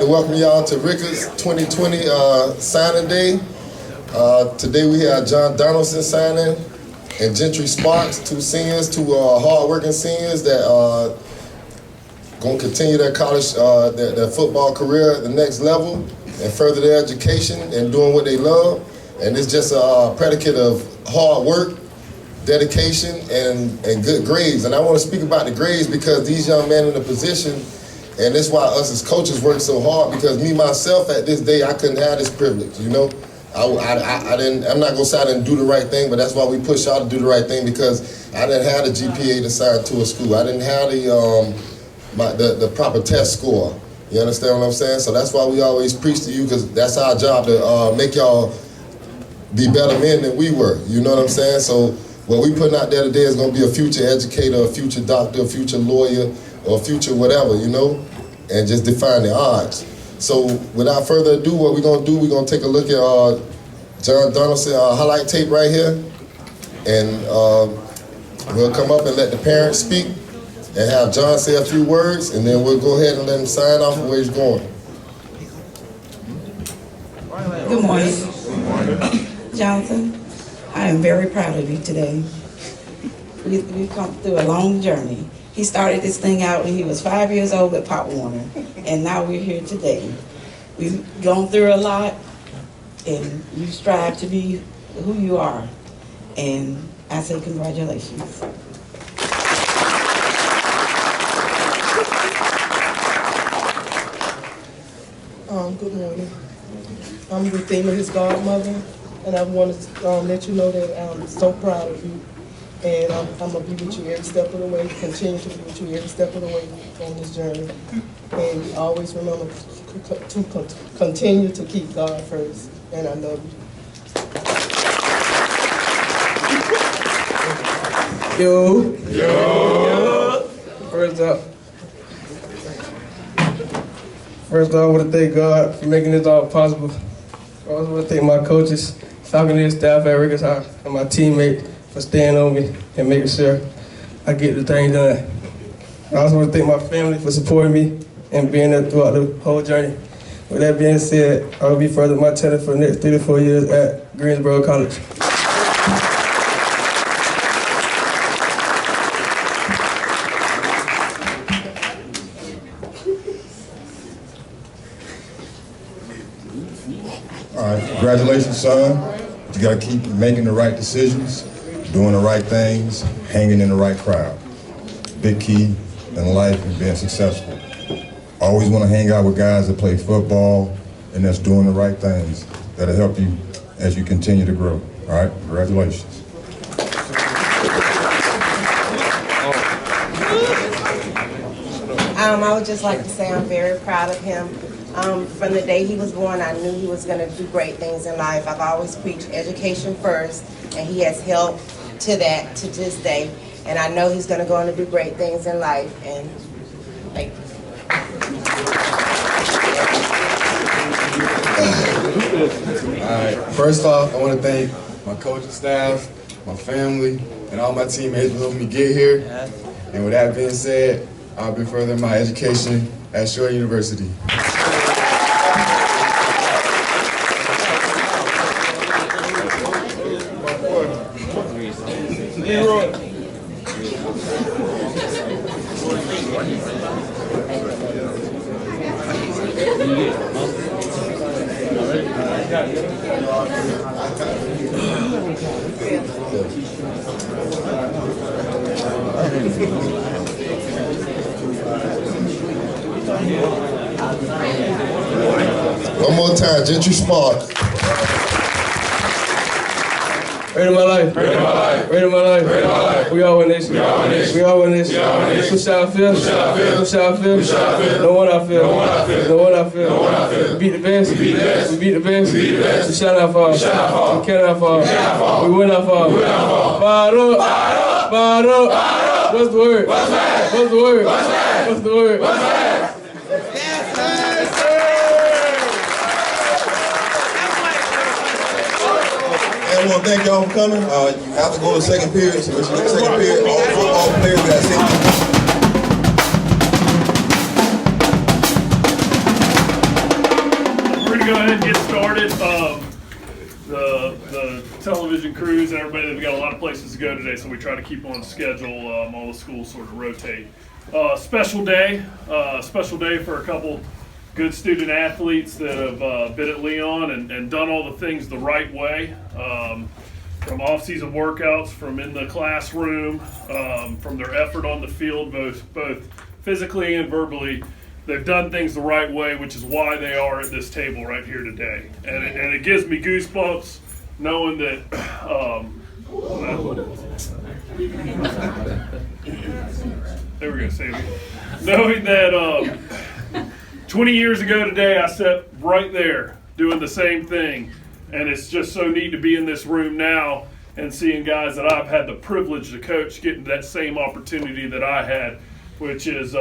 to welcome y'all to Rickards 2020 signing day. Today we have John Donaldson signing and Gentry Sparks, two seniors, two hard-working seniors that going to continue their college, their football career at the next level and further their education and doing what they love. And it's just a predicate of hard work, dedication, and good grades. And I want to speak about the grades because these young men in the position, and that's why us as coaches work so hard, because me, myself, at this day, I couldn't have this privilege, you know? I'm not gonna say I didn't do the right thing, but that's why we push y'all to do the right thing, because I didn't have the GPA to sign to a school. I didn't have the proper test score. You understand what I'm saying? So that's why we always preach to you, because that's our job to make y'all be better men than we were. You know what I'm saying? So what we putting out there today is gonna be a future educator, a future doctor, a future lawyer, or a future whatever, you know, and just define the odds. So without further ado, what we're gonna do, we're gonna take a look at John Donaldson highlight tape right here, and we'll come up and let the parents speak and have John say a few words, and then we'll go ahead and let him sign off where he's going. Good morning. Jonathan, I am very proud of you today. We've come through a long journey. He started this thing out when he was 5 years old with Pop Warner, and now we're here today. We've gone through a lot, and you strive to be who you are, and I say congratulations. Good morning. I'm Ruthina, his godmother, and I want to let you know that I'm so proud of you. And I'm going to be with you every step of the way, continue to be with you every step of the way on this journey. And always remember to continue to keep God first. And I love you. Yo. First off, I want to thank God for making this all possible. I also want to thank my coaches, faculty and staff at Rickards High, and my teammates for staying on me and making sure I get the thing done. I also want to thank my family for supporting me and being there throughout the whole journey. With that being said, I will be furthering my tenure for the next 3 to 4 years at Greensboro College. All right, congratulations, son. You gotta keep making the right decisions, doing the right things, hanging in the right crowd. Big key in life and being successful. Always want to hang out with guys that play football and that's doing the right things. That'll help you as you continue to grow. All right, congratulations. I would just like to say I'm very proud of him. From the day he was born, I knew he was going to do great things in life. I've always preached education first, and he has held to that to this day. And I know he's going to go on to do great things in life. And thank you. All right. First off, I want to thank my coaching staff, my family, and all my teammates for helping me get here. And with that being said, I'll be furthering my education at Shore University. One more time, Gentry Sparks. Rate of my life. Rate of my life. Rate of my life. Rate of my life. We all win this. We all win this. We all win this. We all win this. Who shall I feel? Who shall I feel? Who shall I feel? Who shall I feel? No one I feel. No one I feel. No one I feel. No one I feel. We beat the best. We beat the best. We beat the best. We beat the best. We shall not fall. We shall not fall. We cannot fall. We cannot fall. We will not fall. We will not fall. Fired up. Fired up. Fired up. Fired up. What's the word? What's that? What's the word? What's that? What's the word? What's that? I want to thank y'all for coming. You have to go to the second period. So it's the second period. All football players got sent. ahead and get started. The television crews and everybody, we've got a lot of places to go today, so we try to keep on schedule. All the schools sort of rotate. Special day for a couple good student athletes that have been at Leon and done all the things the right way. From off-season workouts, from in the classroom, from their effort on the field, both physically and verbally. They've done things the right way, which is why they are at this table right here today. And it gives me goosebumps knowing that, they were going to say me. Knowing that 20 years ago today, I sat right there doing the same thing. And it's just so neat to be in this room now and seeing guys that I've had the privilege to coach getting that same opportunity that I had, which is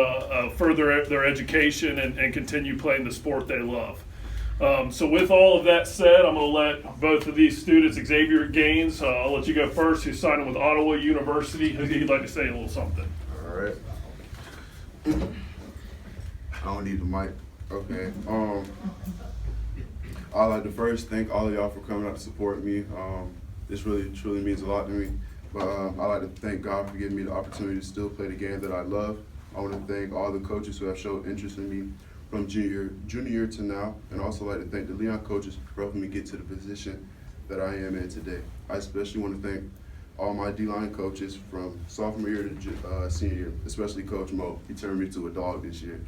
further their education and continue playing the sport they love. So with all of that said, I'm going to let both of these students, Xavier Gaines, I'll let you go first, who's signing with Ottawa University. He'd like to say a little something. All right. I don't need the mic. Okay. I'd like to first thank all of y'all for coming out to support me. This really, truly means a lot to me. But I'd like to thank God for giving me the opportunity to still play the game that I love. I want to thank all the coaches who have shown interest in me from junior year to now, and also like to thank the Leon coaches for helping me get to the position that I am in today. I especially want to thank all my D-line coaches from sophomore year to senior year, especially Coach Mo. He turned me to a dog this year.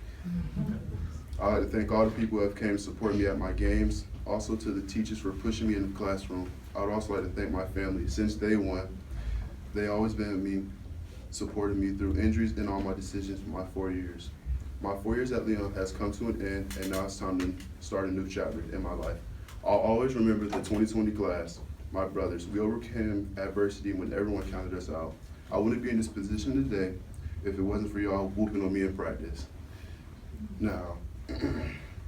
I'd like to thank all the people who have came to support me at my games, also to the teachers for pushing me in the classroom. I would also like to thank my family. Since day one, they always been with me, supported me through injuries and all my decisions for my 4 years. My 4 years at Leon has come to an end, and now it's time to start a new chapter in my life. I'll always remember the 2020 class, my brothers. We overcame adversity when everyone counted us out. I wouldn't be in this position today if it wasn't for y'all whooping on me in practice. Now,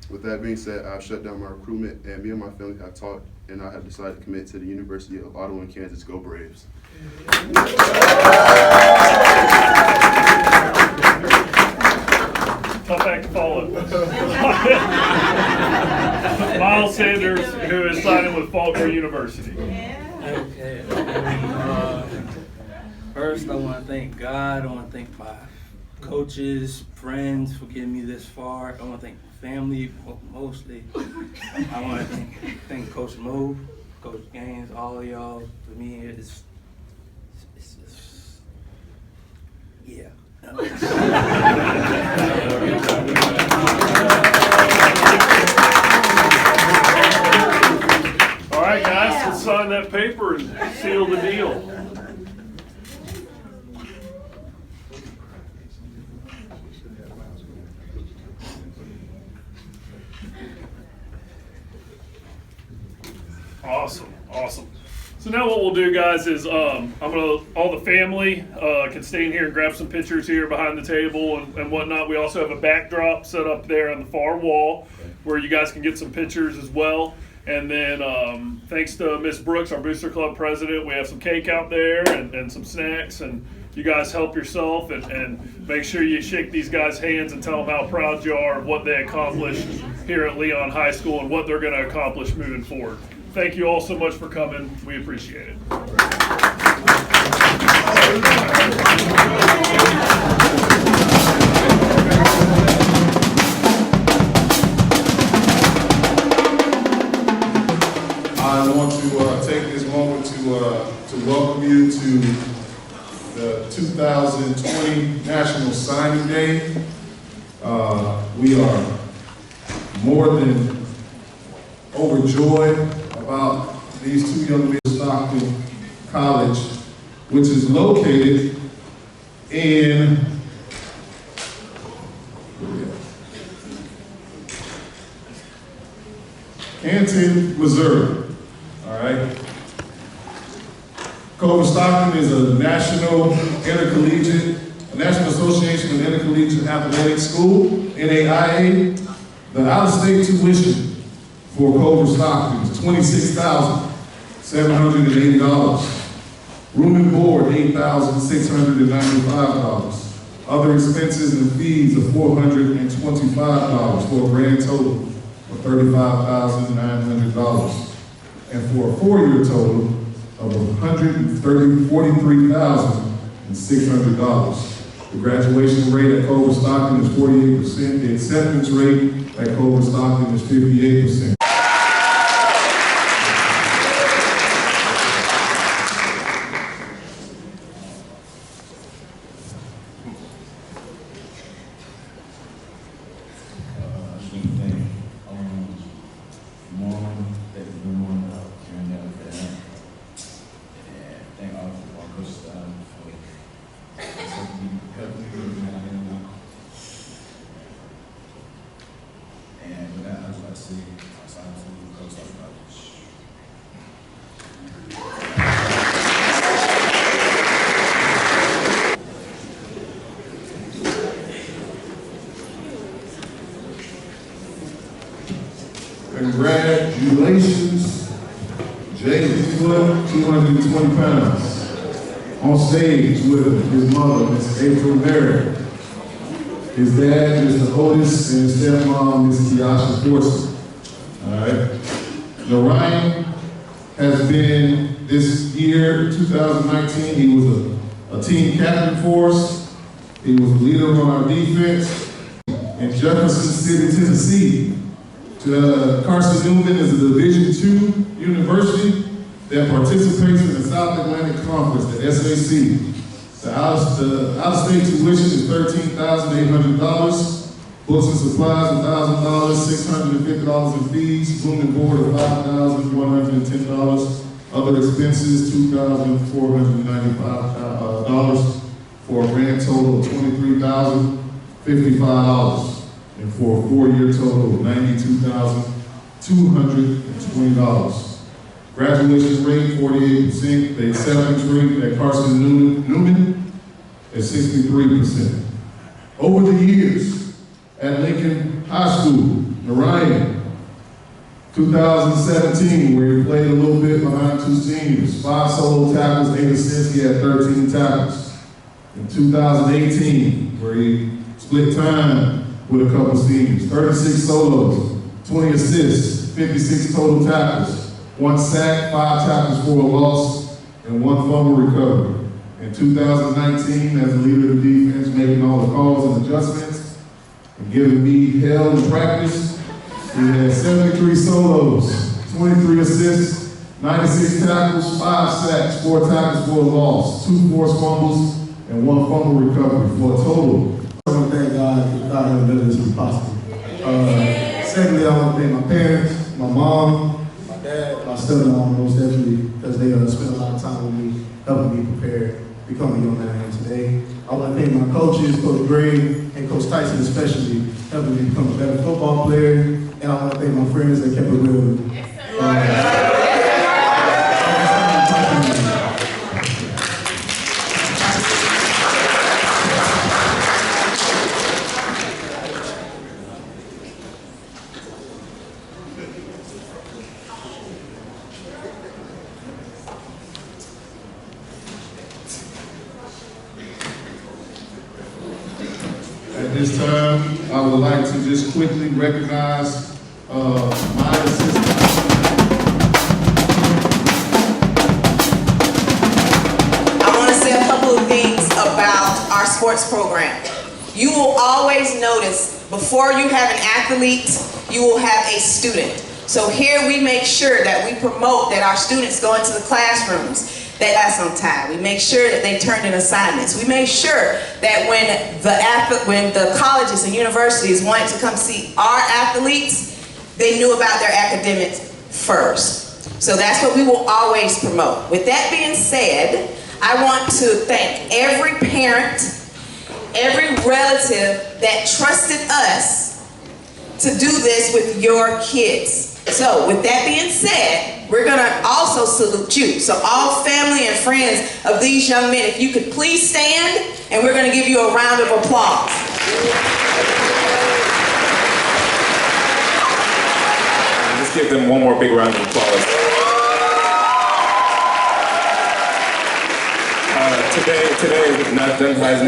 with that being said, I've shut down my recruitment, and me and my family have talked, and I have decided to commit to the University of Ottawa and Kansas. Go Braves. Tough act to follow. Miles Sanders, who is signing with Faulkner University. Okay. First, I want to thank God. I want to thank my coaches, friends for getting me this far. I want to thank my family mostly. I want to thank Coach Mo, Coach Gaines, all of y'all. For me, it's yeah. All right, guys, let's sign that paper and seal the deal. Awesome. So now what we'll do, guys, is all the family can stay in here and grab some pictures here behind the table and whatnot. We also have a backdrop set up there on the far wall where you guys can get some pictures as well. And then thanks to Miss Brooks, our Booster Club president, we have some cake out there and some snacks. And you guys help yourself and make sure you shake these guys' hands and tell them how proud you are of what they accomplished here at Leon High School and what they're going to accomplish moving forward. Thank you all so much for coming. We appreciate it. I want to take this moment to welcome you to the 2020 National Signing Day. We are more than overjoyed about these two young men at Stockton College, which is located in Canton, Missouri. All right. Culver Stockton is a National Association of Intercollegiate Athletic School, NAIA. The out-of-state tuition for Culver Stockton is $26,780. Room and board, $8,695. Other expenses and fees of $425 for a grand total of $35,900, and for a 4-year total of $143,600. The graduation rate at Culver Stockton is 48%. The acceptance rate at Culver Stockton is 58%. Congratulations, Jay Wood, 220 pounds. On stage with his mother, Miss April Merritt. His dad, Mr. Otis, and his stepmom, Miss Kiasha Forson. All right. Narayan has been, this year, 2019, he was a team captain for us. He was a leader on our defense. In Jefferson City, Tennessee, Carson Newman is a Division II university that participates in the South Atlantic Conference, the SAC. The out-of-state tuition is $13,800. Books and supplies, $1,000, $650 in fees, room and board of $5,110. Other expenses, $2,495 for a grand total of $23,055. And for a 4-year total of $92,220. Graduation rate, 48%. The acceptance rate at Carson Newman is 63%. Over the years, at Lincoln High School, Narayan, 2017, where he played a little bit behind 2 seniors, 5 solo tackles, 8 assists, he had 13 tackles. In 2018, where he split time with a couple seniors, 36 solos, 20 assists, 56 total tackles, 1 sack, 5 tackles for a loss, and 1 fumble recovery. In 2019, as a leader of the defense, making all the calls and adjustments, and giving me hell in practice, he had 73 solos, 23 assists, 96 tackles, 5 sacks, 4 tackles for a loss, 2 forced fumbles, and 1 fumble recovery for a total. I want to thank God for God having done this was possible. Secondly, I want to thank my parents, my mom, my dad, my stepmom, most definitely, because they spent a lot of time with me, helping me prepare, become the young man I am today. I want to thank my coaches, Coach Gray and Coach Tyson especially, helping me become a better football player. And I want to thank my friends that kept it real with me. At this time, I would like to just quickly recognize my assistant. I want to say a couple of things about our sports program. You will always notice before you have an athlete, you will have a student. So here we make sure that we promote that our students go into the classrooms. That's on time. We make sure that they turn in assignments. We make sure that when the colleges and universities wanted to come see our athletes, they knew about their academics first. So that's what we will always promote. With that being said, I want to thank every parent, every relative that trusted us to do this with your kids. So with that being said, we're going to also salute you. So all family and friends of these young men, if you could please stand, and we're going to give you a round of applause. Let's give them one more big round of applause. Today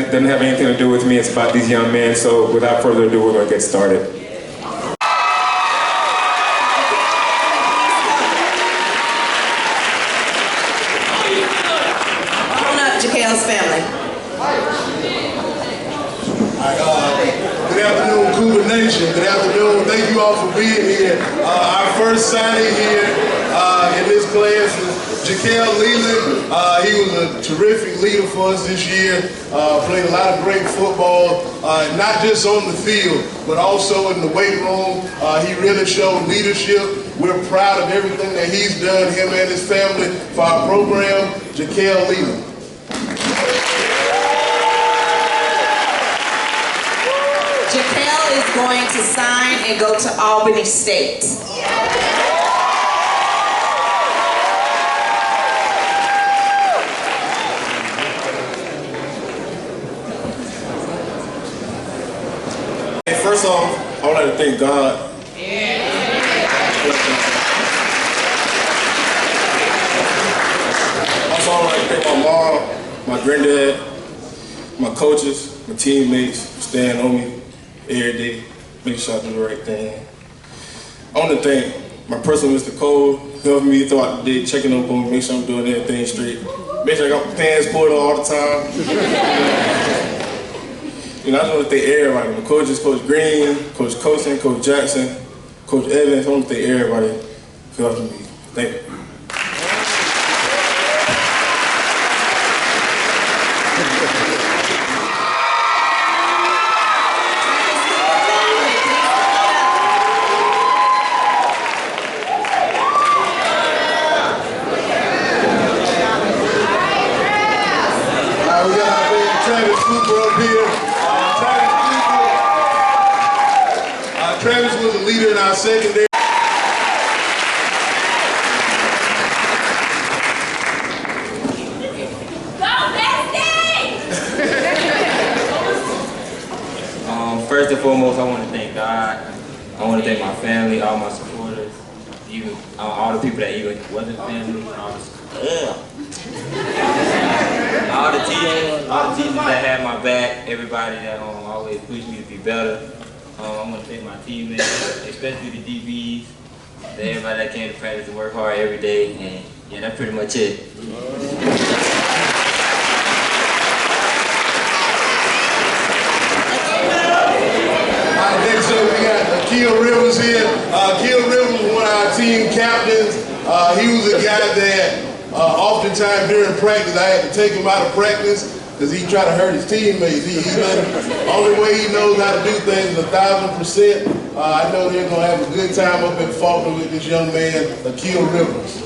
doesn't have anything to do with me. It's about these young men. So without further ado, we're going to get started. thank you all for being here. Our first signing here in this class is Jaquel Leland. He was a terrific leader for us this year. Played a lot of great football, not just on the field, but also in the weight room. He really showed leadership. We're proud of everything that he's done, him and his family, for our program. Jaquel Leland. Jaquel is going to sign and go to Albany State. First off, I would like to thank God. Also, I would like to thank my mom, my granddad, my coaches, my teammates for staying on me every day, making sure I do the right thing. I want to thank my personal Mr. Cole, helping me throughout the day, checking up on me, make sure I'm doing everything straight. Make sure I got my pants pulled all the time. You know, I just want to thank everybody. My coaches, Coach Green, Coach Colson, Coach Jackson, Coach Evans. I want to thank everybody for helping me. Thank you. We got our man Travis Cooper up here. Travis was a leader in our secondary. First and foremost, I want to thank God. I want to thank my family, all my supporters, even all the people that even wasn't family, all the teachers that had my back, everybody that always pushed me to be better. I want to thank my teammates, especially the DBs, everybody that came to practice and work hard every day, and yeah, that's pretty much it. Next up, we got Akil Rivers here. Akil Rivers was one of our team captains. He was a guy that oftentimes during practice, I had to take him out of practice because he tried to hurt his teammates. The only way he knows how to do things is 1,000%. I know they're going to have a good time up in Faulkner with this young man, Akil Rivers.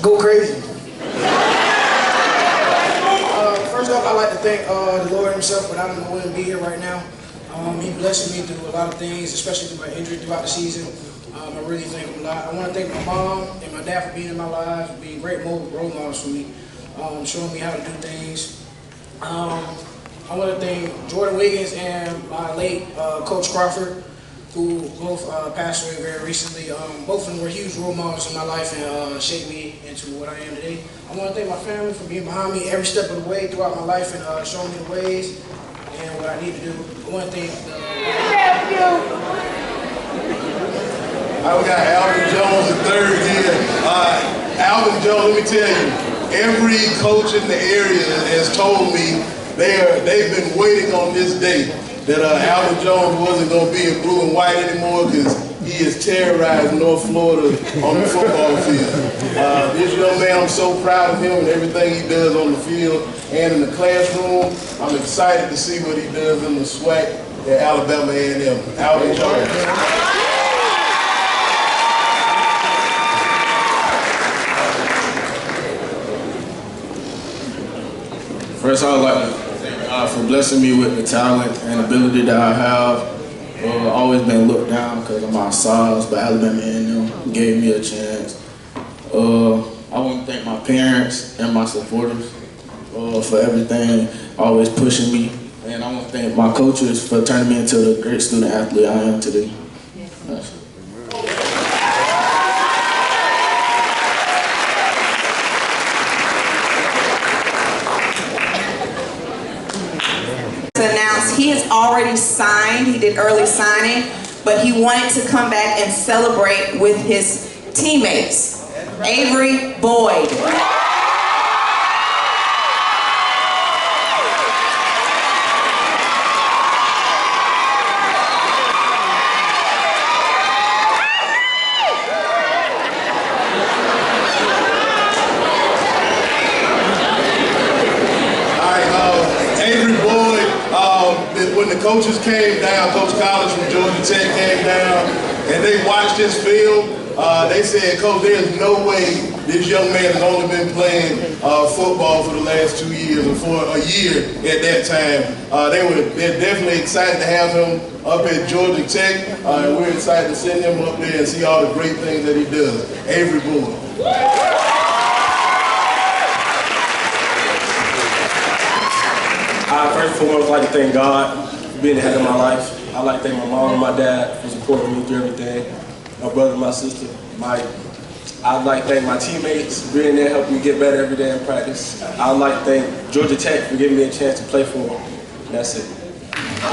Go crazy. First off, I'd like to thank the Lord himself, but I don't know when to be here right now. He blessed me through a lot of things, especially through my injury throughout the season. I really thank him a lot. I want to thank my mom and my dad for being in my lives, being great role models for me, showing me how to do things. I want to thank Jordan Wiggins and my late Coach Crawford, who both passed away very recently. Both of them were huge role models in my life and shaped me into what I am today. I want to thank my family for being behind me every step of the way throughout my life and showing me the ways and what I need to do. I want to thank We got Alvin Jones III here. Alvin Jones, let me tell you, every coach in the area has told me they've been waiting on this day that Alvin Jones wasn't going to be in blue and white anymore because he has terrorized North Florida on the football field. This young man, I'm so proud of him and everything he does on the field and in the classroom. I'm excited to see what he does in the SWAC at Alabama A&M. Alvin Jones. First, I would like to thank God for blessing me with the talent and ability that I have. Always been looked down because of my size, but Alabama A&M gave me a chance. I want to thank my parents and my supporters for everything, always pushing me and And I want to thank my coaches for turning me into the great student athlete I am today. Announced he has already signed, he did early signing, but he wanted to come back and celebrate with his teammates. Avery Boyd. When the coaches came down, Coach Collins from Georgia Tech came down, and they watched this film, they said, Coach, there's no way this young man has only been playing football for the last 2 years, or for a year at that time. They're definitely excited to have him up at Georgia Tech, and we're excited to send him up there and see all the great things that he does. Avery Boyd. I first and foremost like to thank God for being the head of my life. I like to thank my mom and my dad for supporting me through everything. My brother and my sister, Mike. I'd like to thank my teammates for being there, helping me get better every day in practice. I'd like to thank Georgia Tech for giving me a chance to play for them. And that's it. All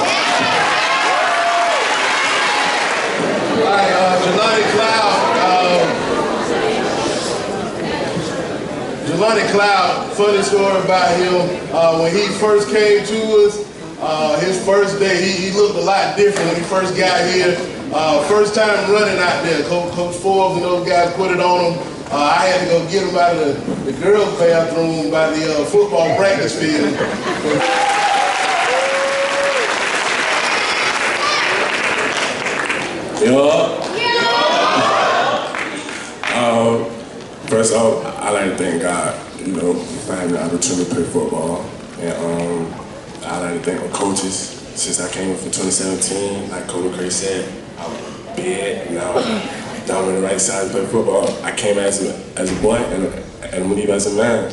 right, Jelani Cloud, funny story about him. When he first came to us, his first day, he looked a lot different when he first got here. First time running out there, Coach Forbes and those guys put it on him. I had to go get him out of the girls' bathroom by the football practice field. First off, I like to thank God, for having the opportunity to play football. And I like to thank my coaches. Since I came in from 2017, like Coach McCray said, I was big, now I'm in the right side to play football. I came as a boy and leave as a man.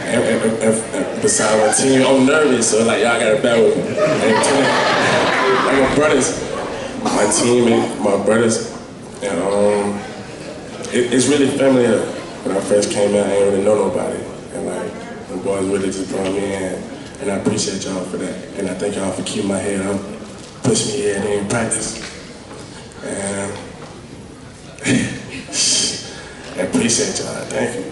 And besides my team, I'm nervous, so like y'all gotta bear with me. And my brothers, my team and my brothers, and it's really familiar. When I first came in, I didn't really know nobody, and like the boys really just brought me in, and I appreciate y'all for that. And I thank y'all for keeping my head up, pushing me here and in practice, and I appreciate y'all. Thank you.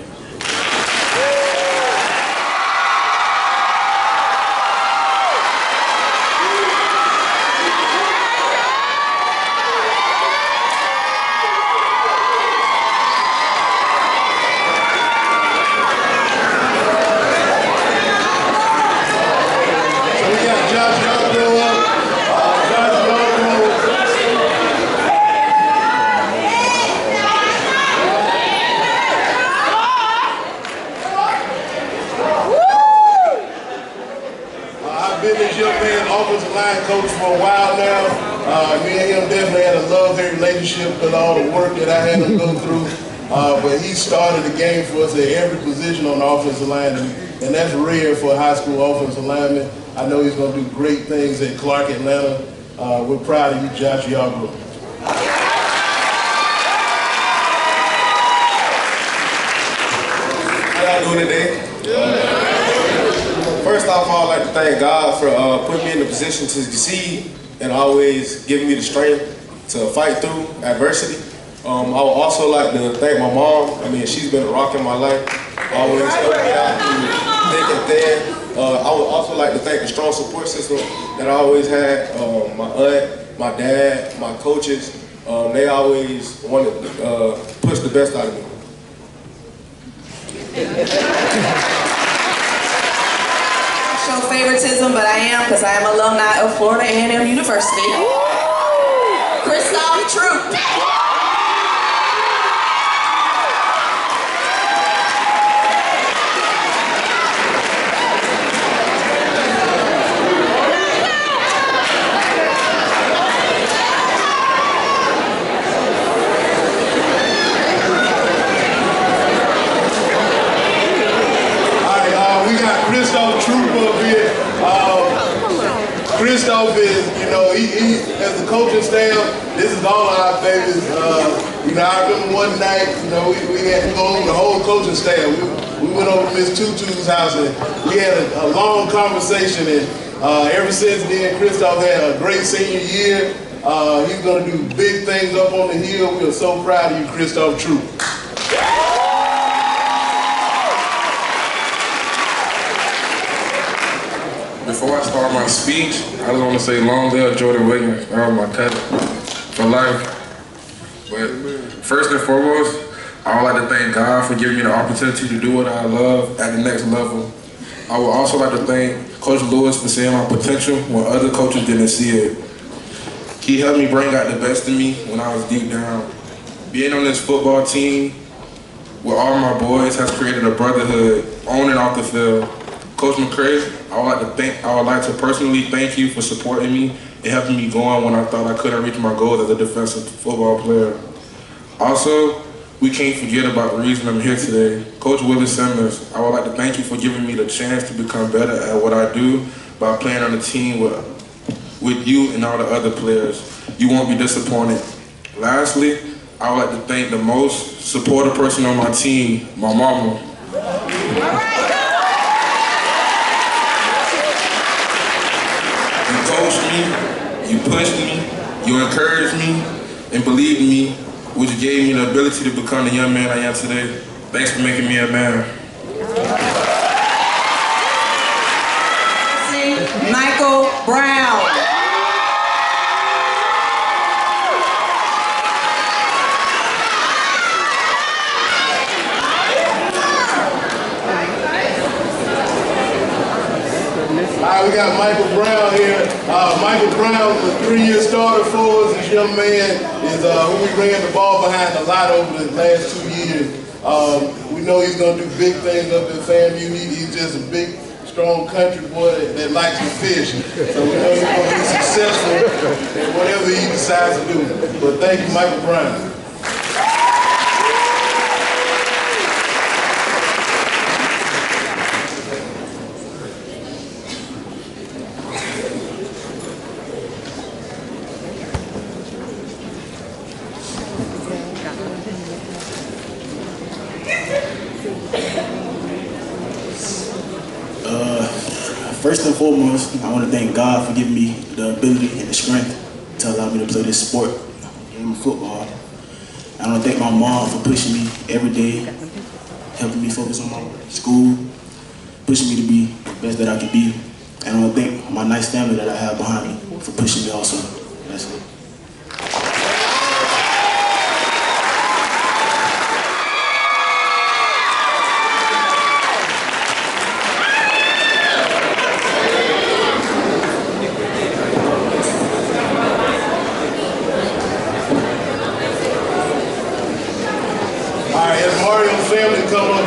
Coach for a while now. Me and him definitely had a love-hate relationship with all the work that I had him go through. But he started the game for us at every position on the offensive line, and that's rare for a high school offensive lineman. I know he's going to do great things at Clark, Atlanta. We're proud of you, Josh Yarbrough. How y'all doing today? First off, I'd like to thank God for putting me in the position to succeed and always giving me the strength to fight through adversity. I would also like to thank my mom. I mean, she's been a rock in my life. Always helped me out through thick and thin. I would also like to thank the strong support system that I always had. My aunt, my dad, my coaches. They always wanted to push the best out of me. Show favoritism, but I am, because I am alumni of Florida A&M University. Christoph Troop. We got Christoph Troop up here. this is all our babies. You know, I remember one night, you know, we had to go over the whole coaching staff. We went over to Miss Tutu's house and we had a long conversation. And ever since then, Christoph had a great senior year. He's going to do big things up on the hill. We are so proud of you, Christoph True. Before I start my speech, I just want to say long live Jordan Williams, my cousin, for life. But first and foremost, I would like to thank God for giving me the opportunity to do what I love at the next level. I would also like to thank Coach Lewis for seeing my potential when other coaches didn't see it. He helped me bring out the best in me when I was deep down. Being on this football team with all my boys has created a brotherhood on and off the field. Coach McCray, I would like to personally thank you for supporting me and helping me go on when I thought I couldn't reach my goals as a defensive football player. Also, we can't forget about the reason I'm here today. Coach Willie Simmons, I would like to thank you for giving me the chance to become better at what I do by playing on the team with you and all the other players. You won't be disappointed. Lastly, I would like to thank the most supportive person on my team, my mama. You coached me, you pushed me, you encouraged me, and believed in me, which gave me the ability to become the young man I am today. Thanks for making me a man. Michael Brown. All right, we got Michael Brown here. Michael Brown was a 3-year starter for us. This young man is who we ran the ball behind a lot over the last 2 years. We know he's going to do big things up in FAMU. He's just a big, strong country boy that likes to fish. So we know he's going to be successful in whatever he decides to do. But thank you, Michael Brown. First and foremost, I want to thank God for giving me the ability and the strength to allow me to play this sport, game of football. I want to thank my mom for pushing me every day, helping me focus on my school, pushing me to be the best that I could be. And I want to thank my nice family that I have behind me for pushing me also. That's it.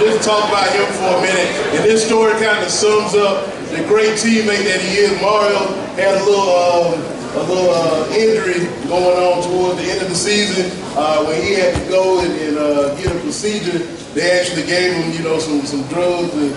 Just talk about him for a minute. And this story kind of sums up the great teammate that he is. Mario had a little injury going on towards the end of the season when he had to go and get a procedure. They actually gave him, you know, some drugs to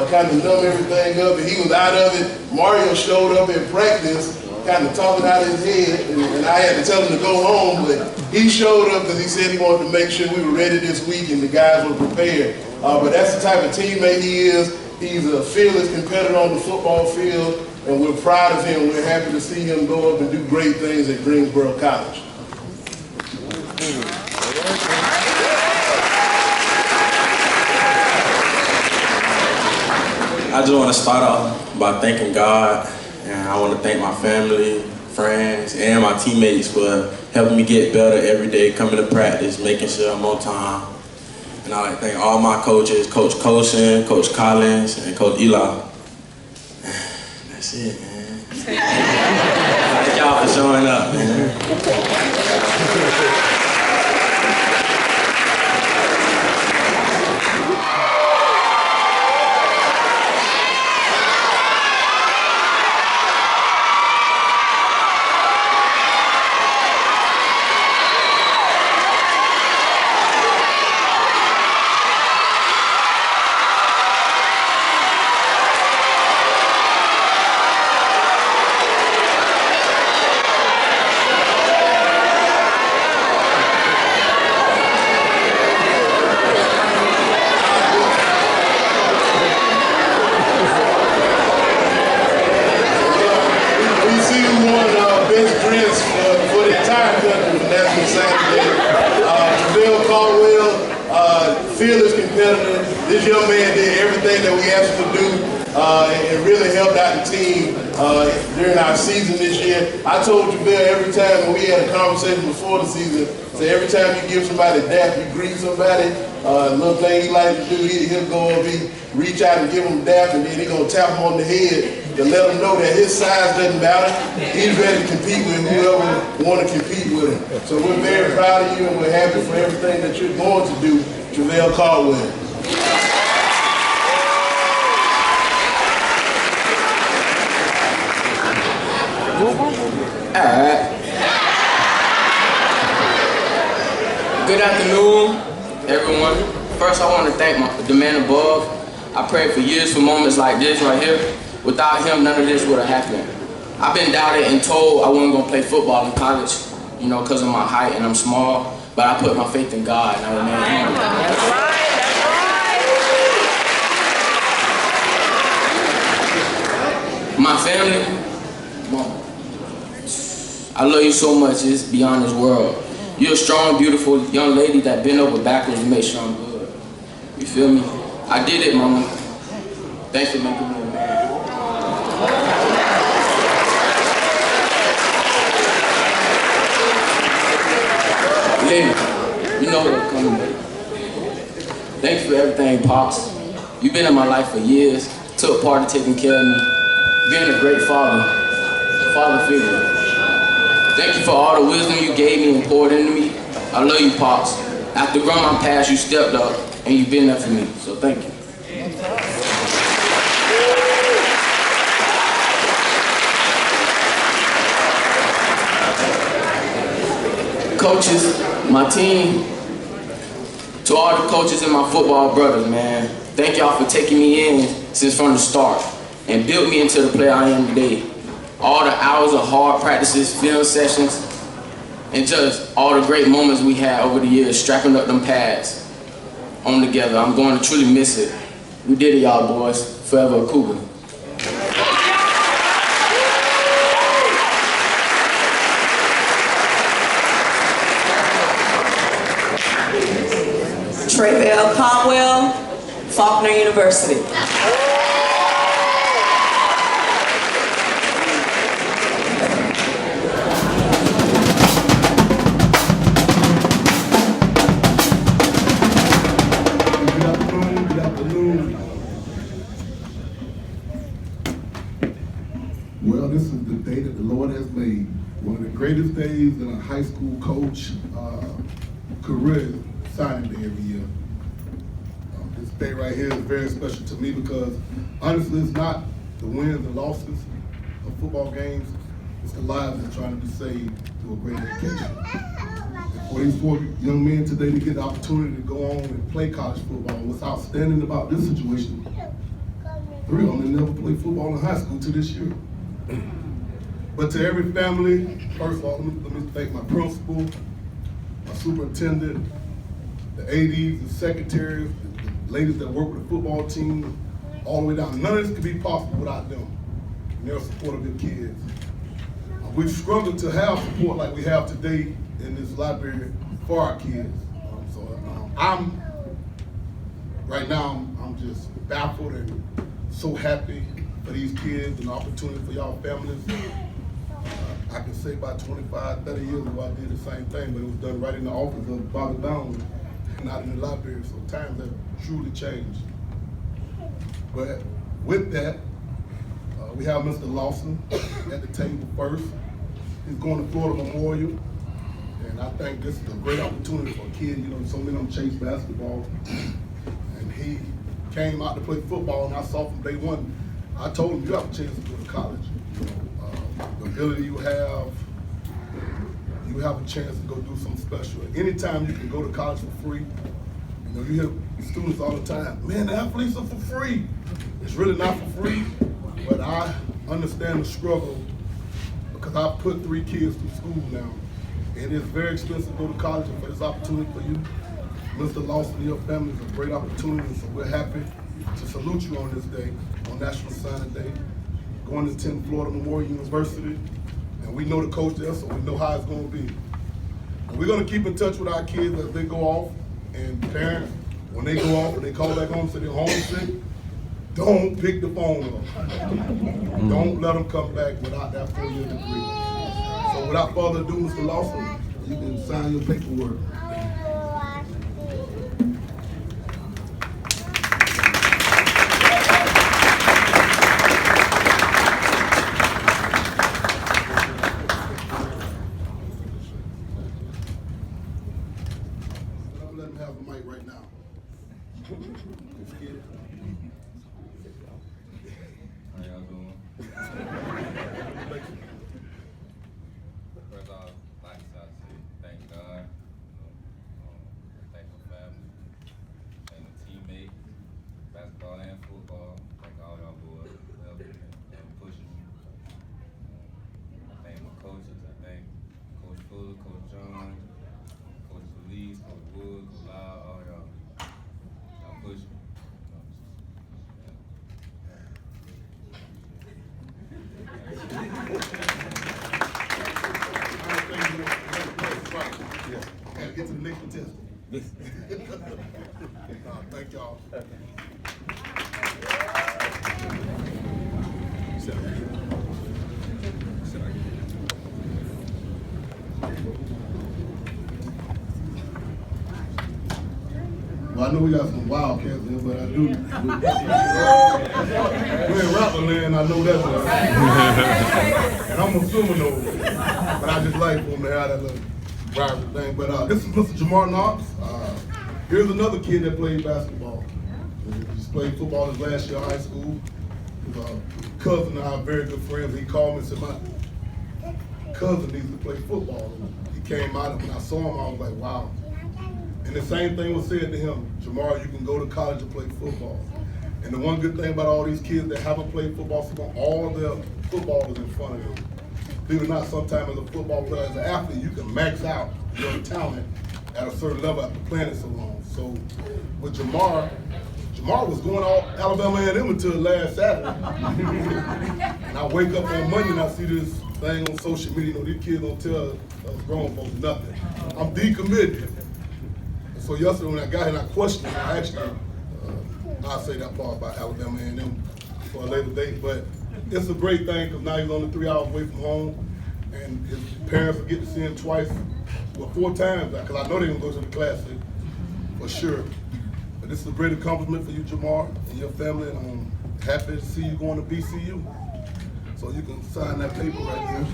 kind of numb everything up, and he was out of it. Mario showed up in practice, kind of talking out of his head, and I had to tell him to go home, but he showed up because he said he wanted to make sure we were ready this week and the guys were prepared. But that's the type of teammate he is. He's a fearless competitor on the football field, and we're proud of him. We're happy to see him go up and do great things at Greensboro College. I just want to start off by thanking God, and I want to thank my family, friends, and my teammates for helping me get better every day, coming to practice, making sure I'm on time. And I like to thank all my coaches, Coach Colson, Coach Collins, and Coach Eli. That's it, man. Thank y'all for showing up, man. fearless competitor. This young man did everything that we asked him to do and really helped out the team during our season this year. I told JaVale every time, when we had a conversation before the season, so every time you give somebody a dap, you greet somebody, little thing he likes to do, he'll go over, reach out and give him a dap, and then he's going to tap him on the head to let him know that his size doesn't matter. He's ready to compete with whoever want to compete with him. So we're very proud of you and we're happy for everything that you're going to do, JaVale Caldwell. Alright. Good afternoon, everyone. First, I want to thank the man above. I prayed for years for moments like this right here. Without him, none of this would have happened. I've been doubted and told I wasn't going to play football in college, you know, because of my height and I'm small, but I put my faith in God and I remain humble. That's right, that's right. My family, I love you so much, it's beyond this world. You're a strong, beautiful young lady that bent over backwards to make sure I'm good. You feel me? I did it, mama. Thanks for making me a man. Lady, you know what I'm coming with. Thanks for everything, Pops. You've been in my life for years, took part in taking care of me, being a great father figure. Thank you for all the wisdom you gave me and poured into me. I love you, Pops. After growing my past, you stepped up and you've been there for me, so thank you. Coaches, my team, to all the coaches and my football brothers, man, thank y'all for taking me in since from the start and built me into the player I am today. All the hours of hard practices, film sessions, and just all the great moments we had over the years, strapping up them pads on together. I'm going to truly miss it. We did it, y'all boys. Forever a Cougar. Trayvell Caldwell, Faulkner University. Well, this is the day that the Lord has made. One of the greatest days in a high school coach career, signing day every year. This day right here is very special to me because honestly, it's not the wins and losses of football games, it's the lives that's trying to be saved through a great education. And for these 4 young men today to get the opportunity to go on and play college football, what's outstanding about this situation, 3 of them never played football in high school till this year. But to every family, first of all, let me thank my principal, my superintendent, the ADs, the secretaries, the ladies that work with the football team, all the way down. None of this could be possible without them and their support of their kids. We've struggled to have support like we have today in this library for our kids. Right now, I'm just baffled and so happy for these kids and the opportunity for y'all families. I can say about 25, 30 years ago, I did the same thing, but it was done right in the office of Bobby Down, not in the library, so times have truly changed. But with that, we have Mr. Lawson at the table first. He's going to Florida Memorial, and I think this is a great opportunity for a kid. You know, so many of them chase basketball, and he came out to play football, and I saw from day one, I told him, you have a chance to go to college. The ability you have a chance to go do something special. Anytime you can go to college for free, you know, you hear students all the time, man, the athletes are for free. It's really not for free, but I understand the struggle because I've put 3 kids through school now. It is very expensive to go to college, and for this opportunity for you, Mr. Lawson and your family is a great opportunity, so we're happy to salute you on this day, on National Signing Day, going to attend Florida Memorial University, and we know the coach there, so we know how it's going to be. And we're going to keep in touch with our kids as they go off, and parents, when they go off and they call back home, say they're homesick, don't pick the phone up. Don't let them come back without that 4-year degree. So without further ado, Mr. Lawson, you can sign your paperwork. Let him have the mic right now. How y'all doing? First off, like I said, thank God, thank my family, and the teammates, basketball and football. Thank all y'all boys for helping me and pushing me. I thank my coaches. I thank Coach Fuller, Coach John, Coach Felice, Coach Wood, Coach Lyle, all y'all. Y'all push me. Gotta get to the next contestant. Thank y'all. Well, I know we got some Wildcats here, but I do. We're in rapper land, I know that's right. And I'm assuming though, but I just like for them to have that little rivalry thing. But this is Mr. Jamar Knox. Here's another kid that played basketball. He just played football his last year of high school. His cousin and I are very good friends. He called me and said, my cousin needs to play football. He came out and when I saw him, I was like, wow. And the same thing was said to him, Jamar, you can go to college and play football. And the one good thing about all these kids that haven't played football, all of their football is in front of them. Believe it or not, sometimes as a football player, as an athlete, you can max out your talent at a certain level after playing it so long. So with Jamar was going all Alabama A&M until last Saturday. And I wake up on Monday and I see this thing on social media, you know, these kids don't tell us grown folks nothing. I'm decommitted. So yesterday when I got here and I questioned him, I actually, I'll say that part about Alabama A&M for a later date, but it's a great thing because now he's only 3 hours away from home and his parents will get to see him twice, well 4 times, because I know they're gonna go to the Classic for sure. But this is a great accomplishment for you, Jamar, and your family, and I'm happy to see you going to BCU. So you can sign that paper right here.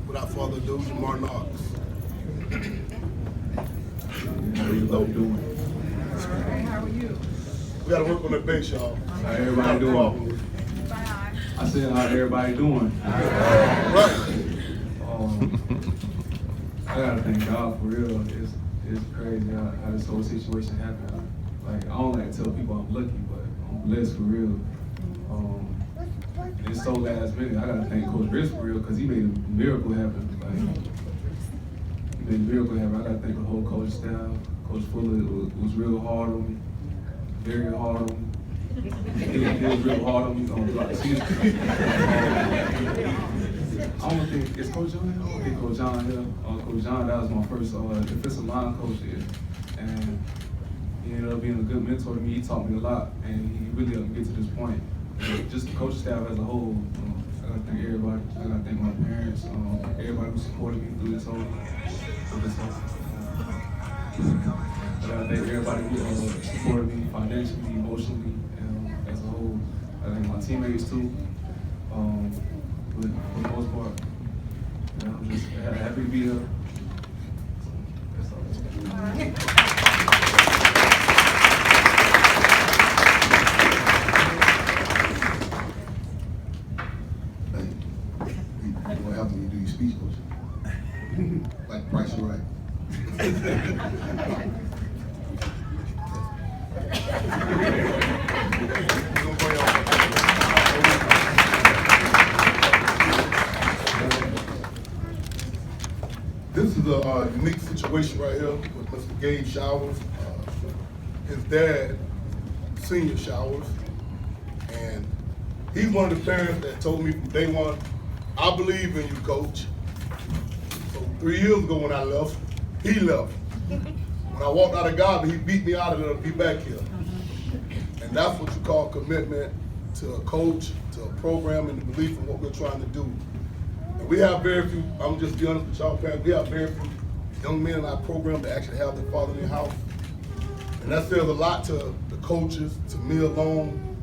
Without further ado, Jamar Knox. How you doing? How are you? We gotta work on that bass, y'all. How everybody doing? I said, how everybody doing? Right. I gotta thank God for real. It's crazy how this whole situation happened. Like, I don't like to tell people I'm lucky, but I'm blessed for real. It's so last minute. I gotta thank Coach Rich for real, because he made a miracle happen. Like, he made a miracle happen. I gotta thank the whole coach staff. Coach Fuller was real hard on me, very hard on me. He was real hard on me throughout the season. I don't think, is Coach John here? I don't think Coach John here. Coach John, that was my first defensive line coach here. And he ended up being a good mentor to me. He taught me a lot, and he really helped me get to this point. Just the coaching staff as a whole, I gotta thank everybody. I gotta thank my parents, everybody who supported me through this whole. I gotta thank everybody who supported me financially, emotionally, as a whole. I thank my teammates too. But for the most part, I'm just happy to be here. That's all. What happens when you do your speech, coach? Like Price is Right. is a unique situation right here with Mr. Gabe Showers. His dad, Senior Showers, and he's one of the parents that told me from day one, I believe in you, Coach. So 3 years ago when I left, he left. When I walked out of Godby, he beat me out of there to be back here. And that's what you call commitment to a coach, to a program, and the belief in what we're trying to do. And we have very few, I'm just be honest with y'all parents, we have very few young men in our program that actually have their father in their house. And that says a lot to the coaches, to me alone,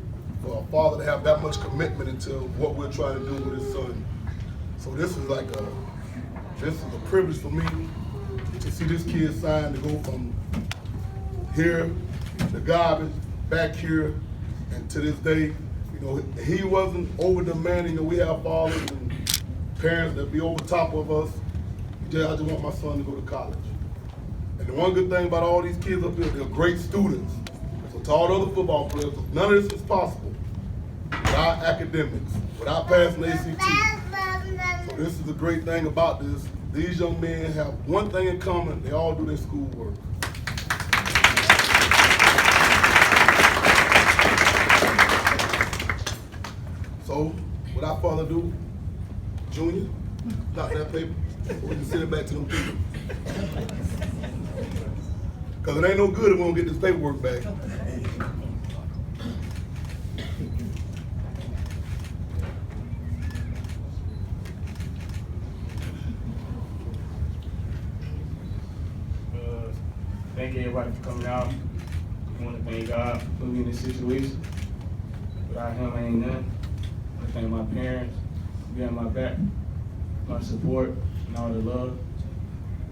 for a father to have that much commitment into what we're trying to do with his son. So this is a privilege for me to see this kid sign to go from here to Godby, back here, and to this day. You know, he wasn't over demanding. You know, we have fathers and parents that be over top of us. I just want my son to go to college. And the one good thing about all these kids up here, they're great students. So to all the other football players, none of this is possible without academics, without passing the ACT. So this is the great thing about this. These young men have one thing in common, they all do their schoolwork. So, without further ado, Junior, drop that paper, so we can send it back to them people. Because it ain't no good if we don't get this paperwork back. Thank everybody for coming out. I want to thank God for putting me in this situation. Without him, I ain't nothing. I want to thank my parents for being my back, my support, and all the love.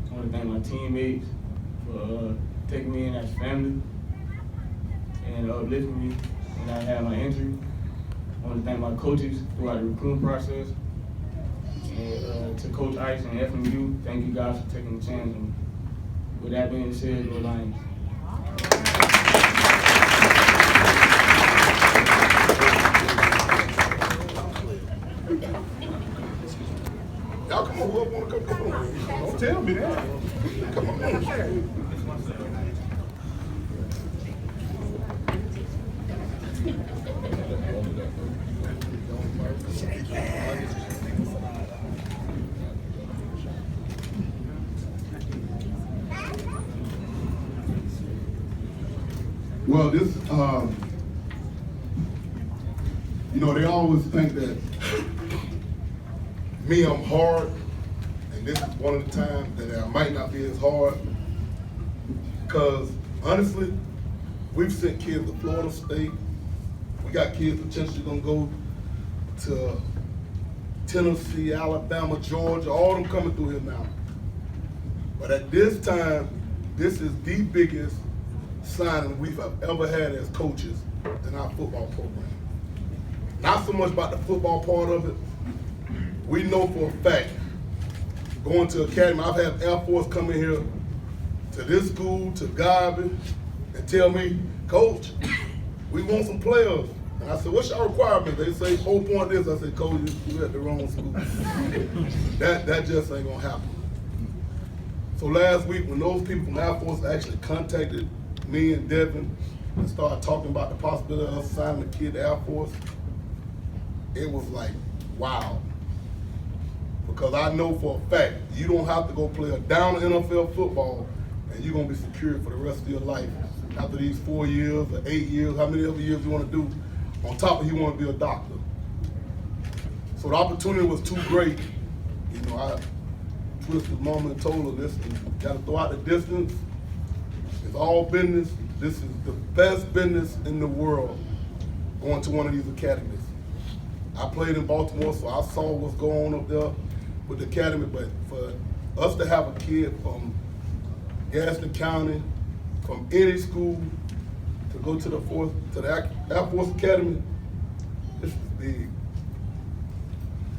I want to thank my teammates for taking me in as family and uplifting me when I had my injury. I want to thank my coaches throughout the recruiting process. And to Coach Ice and FMU, thank you guys for taking the chance on me. With that being said, go Lions. Y'all come on, whoever want to come on. Don't tell me that. Come on. Well, this, you know, they always think that me, I'm hard, and this is one of the times that I might not be as hard, because honestly, we've sent kids to Florida State. We got kids potentially gonna go to Tennessee, Alabama, Georgia, all them coming through here now. But at this time, this is the biggest signing we've ever had as coaches in our football program. Not so much about the football part of it. We know for a fact, going to academy, I've had Air Force come in here to this school, to Godby, and tell me, Coach, we want some players. And I said, what's your requirement? They say 4 point this. I said, Coach, you at the wrong school. that just ain't gonna happen. So last week, when those people from Air Force actually contacted me and Devin and started talking about the possibility of us signing a kid to Air Force, it was like, wow. Because I know for a fact, you don't have to go play a down NFL football and you're gonna be secured for the rest of your life. After these 4 years or 8 years, how many other years you wanna do, on top of you wanna be a doctor. So the opportunity was too great. You know, I twisted mama and told her, listen, you gotta throw out the distance. It's all business. This is the best business in the world, going to one of these academies. I played in Baltimore, so I saw what's going on up there with the academy, but for us to have a kid from Gadsden County, from any school, to go to the Air Force Academy, this is big.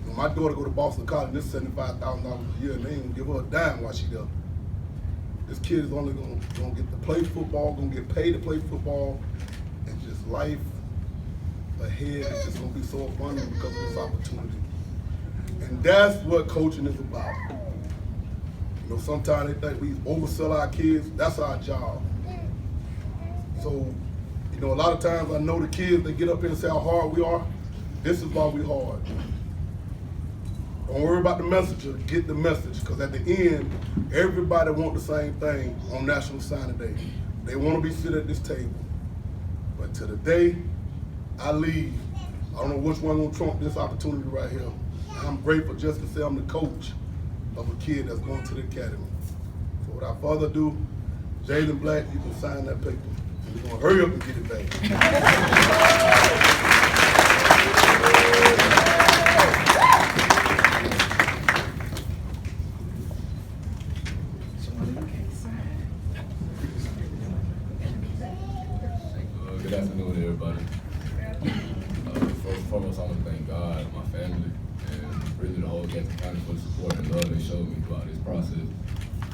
When my daughter go to Boston College, this is $75,000 a year, and they ain't gonna give her a dime while she there. This kid is only gonna get to play football, gonna get paid to play football, and just life ahead is just gonna be so abundant because of this opportunity. And that's what coaching is about. You know, sometimes they think we oversell our kids. That's our job. So, you know, a lot of times I know the kids, they get up here and say how hard we are. This is why we hard. Don't worry about the messenger, get the message. Because at the end, everybody wants the same thing on National Signing Day. They want to be sitting at this table. But to the day I leave, I don't know which one gonna trump this opportunity right here. I'm grateful just to say I'm the coach of a kid that's going to the academy. So without further ado, Jalen Black, you can sign that paper. We're gonna hurry up and get it back. Good afternoon, everybody. First and foremost, I want to thank God, my family, and really the whole Gadsden County for the support and love they showed me throughout this process.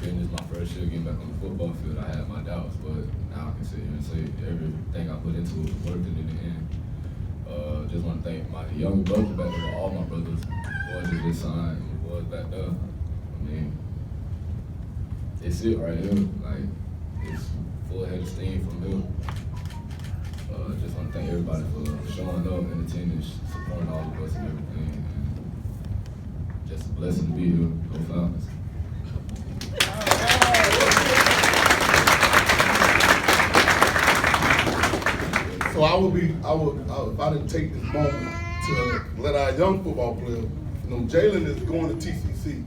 Being this my first year getting back on the football field, I had my doubts, but now I can sit here and say everything I put into it was worth it in the end. Just want to thank my younger brothers back there, all my brothers, boys that just signed, boys back there. I mean, it's it right here. Like, it's full head of steam from here. Just want to thank everybody for showing up and attending, supporting all of us and everything. And just a blessing to be here. Go Falcons. So if I didn't take this moment to let our young football players, you know, Jalen is going to TCC.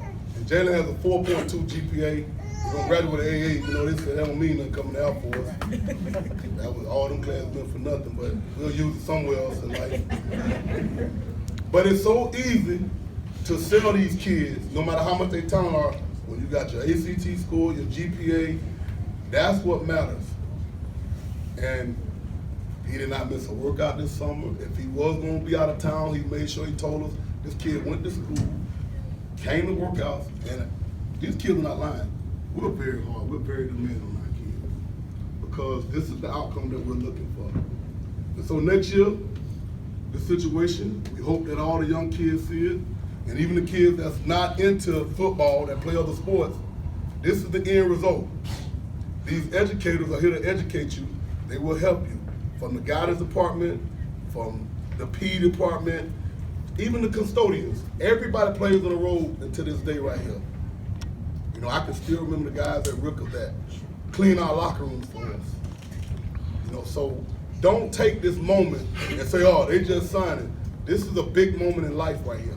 And Jalen has a 4.2 GPA. He's gonna graduate with an AA. You know, they said that don't mean nothing coming to Air Force. That was all them classes meant for nothing, but we'll use it somewhere else in life. But it's so easy to sell these kids, no matter how much they talent are, when you got your ACT score, your GPA, that's what matters. And he did not miss a workout this summer. If he was gonna be out of town, he made sure he told us this kid went to school, came to workouts, and these kids are not lying. We're very hard, we're very demanding on our kids because this is the outcome that we're looking for. And so next year, the situation, we hope that all the young kids see it, and even the kids that's not into football, that play other sports, this is the end result. These educators are here to educate you. They will help you from the guidance department, from the PE department, even the custodians. Everybody plays on the road until this day right here. You know, I can still remember the guys at Rickards that clean our locker rooms for us. You know, so don't take this moment and say, oh, they just signed it. This is a big moment in life right here.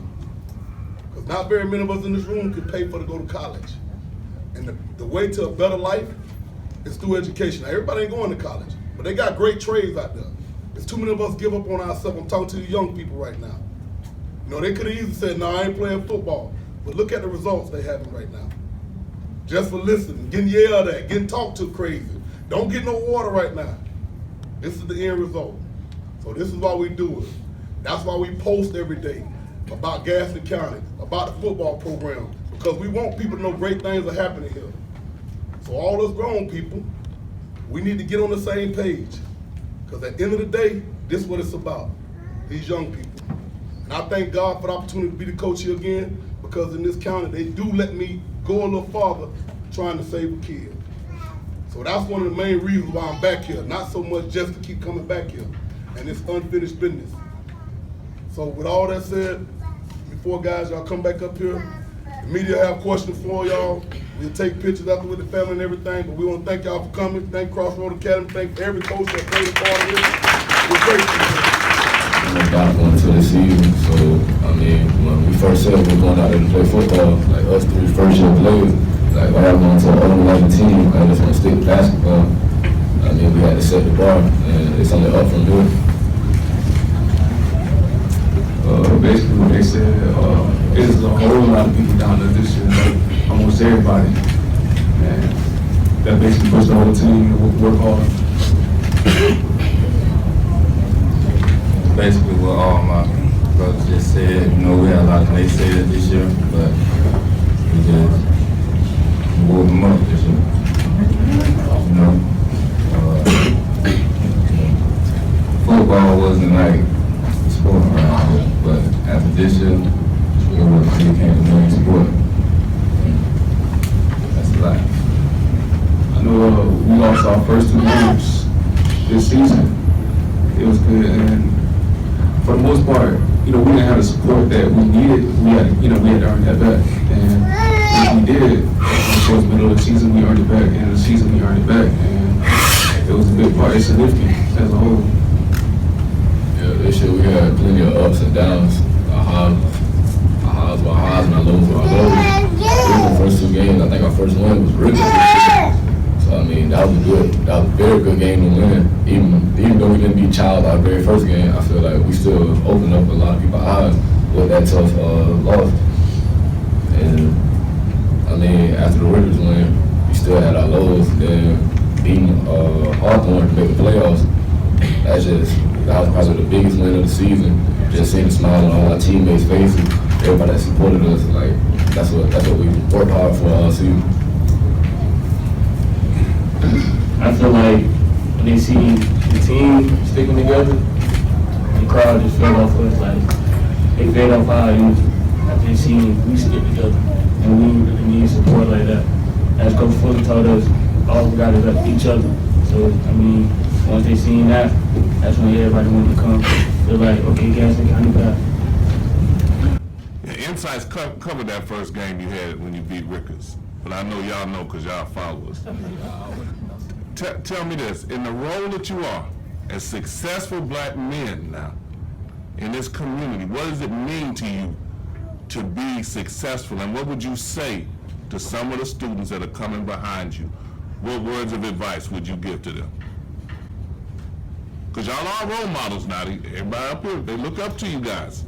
Because not very many of us in this room can pay for to go to college. And the way to a better life is through education. Now, everybody ain't going to college, but they got great trades out there. There's too many of us give up on ourselves. I'm talking to the young people right now. You know, they could have easily said, no, I ain't playing football. But look at the results they having right now. Just for listening, getting yelled at, getting talked to crazy. Don't get no water right now. This is the end result. So this is why we do it. That's why we post every day about Gadsden County, about the football program, because we want people to know great things are happening here. So all us grown people, we need to get on the same page. Because at the end of the day, this is what it's about, these young people. And I thank God for the opportunity to be the coach here again, because in this county, they do let me go a little farther trying to save a kid. So that's one of the main reasons why I'm back here, not so much just to keep coming back here, and it's unfinished business. So with all that said, before guys, y'all come back up here, the media have questions for y'all. We'll take pictures after with the family and everything, but we want to thank y'all for coming. Thank Crossroad Academy, thank every coach that played a part of this. We're grateful. I'm not going to the season, so I mean, when we first said we were going out there to play football, like us three first year players, like I going to an under-11 team, I just want to stick to basketball. I mean, we had to set the bar, and it's only up from here. Basically what they said, there's a whole lot of people down there this year, like almost everybody. And that basically pushed the whole team to work hard. Basically what all my brothers just said, you know, we had a lot of naysayers this year, but we just moved them up this year. You know, football wasn't like sport around here, but after this year, it became the main sport. start, we didn't have the support that we needed. We had to earn that back. And once we did, towards the middle of the season, we earned it back. End of the season, we earned it back. And it was a big part. It's significant as a whole. Yeah, this year we had plenty of ups and downs. Our highs were highs and our lows were our lows. In the first 2 games, I think our first win was Rickards. So I mean, that was a very good game to win. Even though we didn't beat Child our very first game, I feel like we still opened up a lot of people's eyes with that tough loss. And I mean, after the Rickards win, we still had our lows. Then beating Hawthorne to make the playoffs, that was probably the biggest win of the season. Just seeing the smile on all our teammates' faces, everybody that supported us, like that's what we worked hard for all season. I feel like when they see the team sticking together, the crowd just fell off us. Like they fed off our energy. After they see we stick together, and we really need support like that. As Coach Fuller told us, all we got is up each other. So I mean, once they seen that, that's when everybody wanted to come. They're like, okay, Gadsden County back. Yeah, INSiiGHTS covered that first game you had when you beat Rickards, but I know y'all know because y'all followers. Tell me this, in the role that you are, as successful black men now, in this community, what does it mean to you to be successful, and what would you say to some of the students that are coming behind you? What words of advice would you give to them? Because y'all are role models now. Everybody up here, they look up to you guys.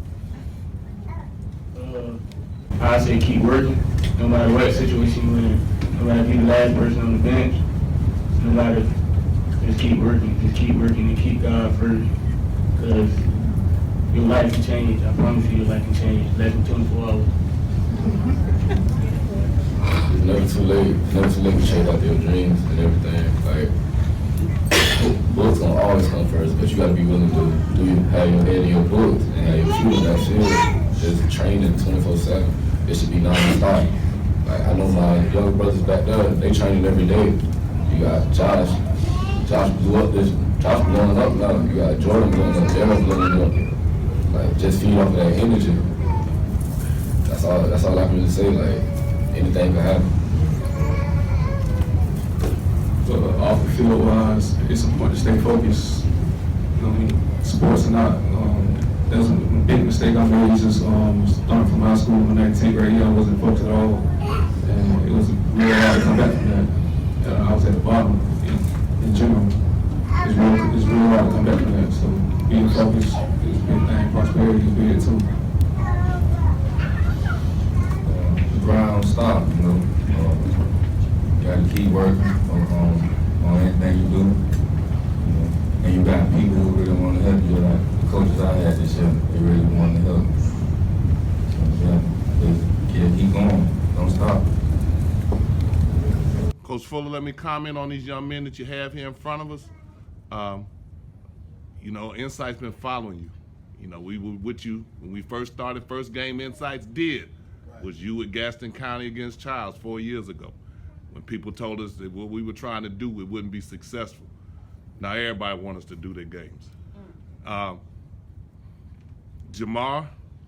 I say keep working, no matter what situation you're in. No matter if you're the last person on the bench, no matter, just keep working and keep God first. Because your life can change. I promise you, your life can change. Less than 24 hours. It's never too late to chase out your dreams and everything. Like, books gonna always come first, but you gotta be willing to have your head in your books and have your shoes in that field. Just training 24/7. It should be non-stop. Like, I know my younger brothers back there, they training every day. You got Josh blew up Josh blowing up now. You got Jordan blowing up, Derek blowing up. Like, just feed off of that energy. That's all I can really say. Like, anything can happen. But off the field wise, it's important to stay focused. Sports or not. That's a big mistake I made. Just starting from high school in 10th grade year, I wasn't focused at all, and it was really hard to come back from that. I was at the bottom in general. It's really hard to come back from that. So being focused is a big thing. Prosperity is big too. The grind don't stop, you gotta keep working on anything you do. And you got people who really want to help you, like the coaches I had this year, they really want to help. Just keep going, don't stop. Coach Fuller, let me comment on these young men that you have here in front of us. INSiiGHTS been following you. We were with you when we first started. First game INSiiGHTS did was you at Gadsden County against Childs 4 years ago, when people told us that what we were trying to do, it wouldn't be successful. Now everybody wants us to do their games. Jamar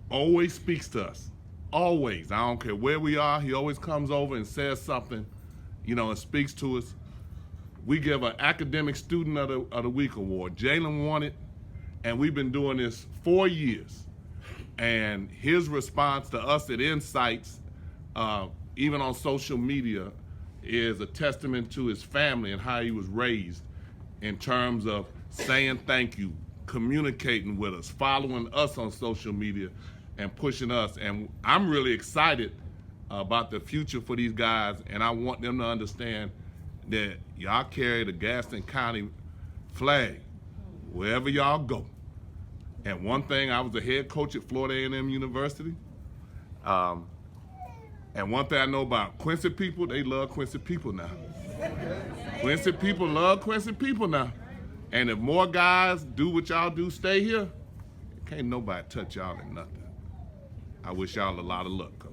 always speaks to us, always. I don't care where we are, he always comes over and says something, and speaks to us. We give an Academic Student of the Week award. Jalen won it, and we've been doing this 4 years. And his response to us at INSiiGHTS, even on social media, is a testament to his family and how he was raised in terms of saying thank you, communicating with us, following us on social media, and pushing us. And I'm really excited about the future for these guys, and I want them to understand that y'all carry the Gadsden County flag wherever y'all go. And one thing, I was the head coach at Florida A&M University. And one thing I know about Quincy people, they love Quincy people now. Quincy people love Quincy people now. And if more guys do what y'all do, stay here, can't nobody touch y'all in nothing. I wish y'all a lot of luck, Coach.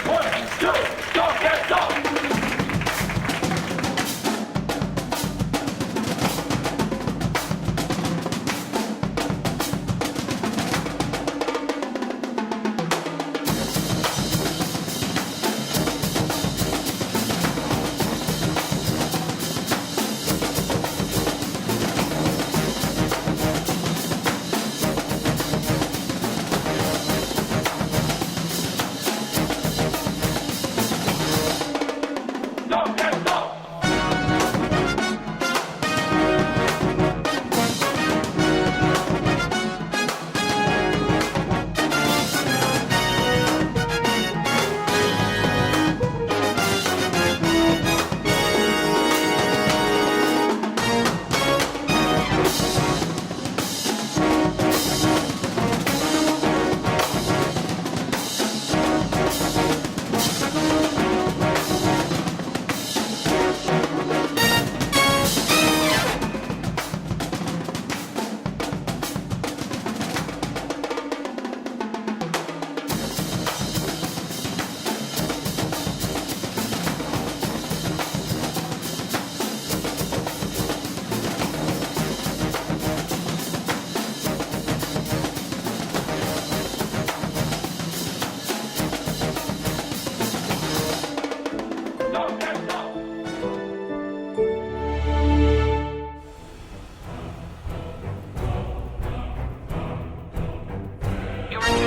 1, 2, go, get go!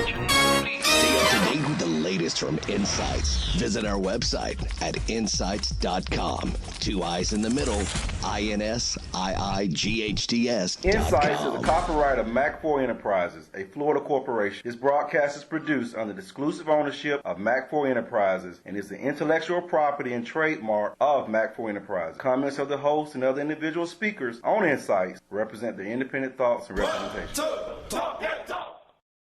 Stay up to date with the latest from INSiiGHTS. Visit our website at INSiiGHTS.com. 2 I's in the middle, INSiiGHTS. INSiiGHTS is a copyright of Mac4 Enterprises, a Florida corporation. This broadcast is produced under the exclusive ownership of Mac4 Enterprises and is the intellectual property and trademark of Mac4 Enterprises. Comments of the host and other individual speakers on INSiiGHTS represent their independent thoughts and representation.